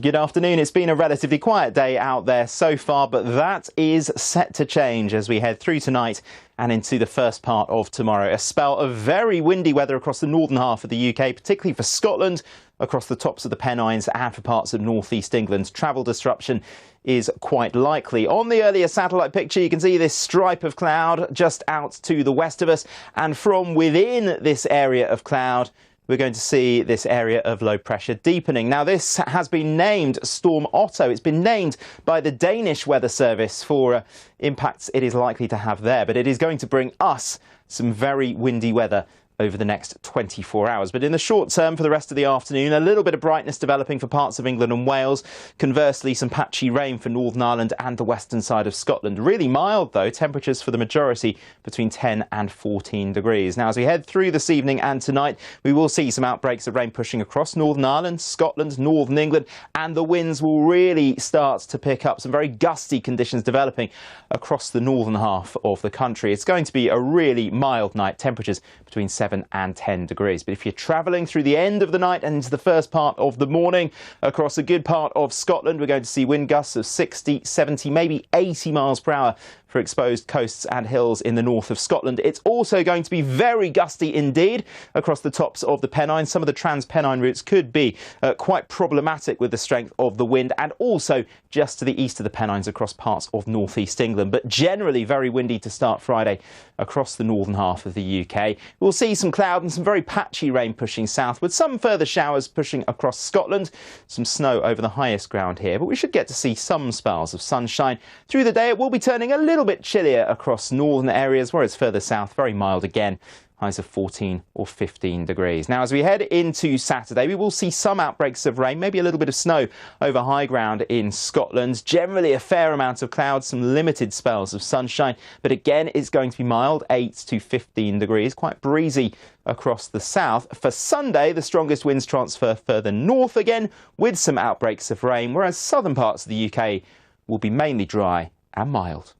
Good afternoon. It's been a relatively quiet day out there so far, but that is set to change as we head through tonight and into the first part of tomorrow. A spell of very windy weather across the northern half of the UK, particularly for Scotland, across the tops of the Pennines and for parts of northeast England. Travel disruption is quite likely. On the earlier satellite picture, you can see this stripe of cloud just out to the west of us, and from within this area of cloud, we're going to see this area of low pressure deepening. Now, this has been named Storm OTTO. It's been named by the Danish weather service for impacts it is likely to have there, but it is going to bring us some very windy weather over the next 24 hours. But in the short term, for the rest of the afternoon, a little bit of brightness developing for parts of England and Wales. Conversely, some patchy rain for Northern Ireland and the western side of Scotland. Really mild, though, temperatures for the majority between 10 and 14 degrees. Now, as we head through this evening and tonight, we will see some outbreaks of rain pushing across Northern Ireland, Scotland, Northern England, and the winds will really start to pick up. Some very gusty conditions developing across the northern half of the country. It's going to be a really mild night, temperatures between 7 and 10 degrees. But if you're travelling through the end of the night and into the first part of the morning across a good part of Scotland, we're going to see wind gusts of 60, 70, maybe 80 miles per hour for exposed coasts and hills in the north of Scotland. It's also going to be very gusty indeed across the tops of the Pennines. Some of the trans-Pennine routes could be quite problematic with the strength of the wind, and also just to the east of the Pennines across parts of northeast England. But generally very windy to start Friday across the northern half of the UK. We'll see some cloud and some very patchy rain pushing south, with some further showers pushing across Scotland. Some snow over the highest ground here, but we should get to see some spells of sunshine. Through the day it will be turning a little bit chillier across northern areas, whereas further south very mild again, highs of 14 or 15 degrees. Now, as we head into Saturday, we will see some outbreaks of rain, maybe a little bit of snow over high ground in Scotland. Generally a fair amount of clouds, some limited spells of sunshine, but again it's going to be mild, 8 to 15 degrees, quite breezy across the south. For Sunday, the strongest winds transfer further north again with some outbreaks of rain, whereas southern parts of the UK will be mainly dry and mild.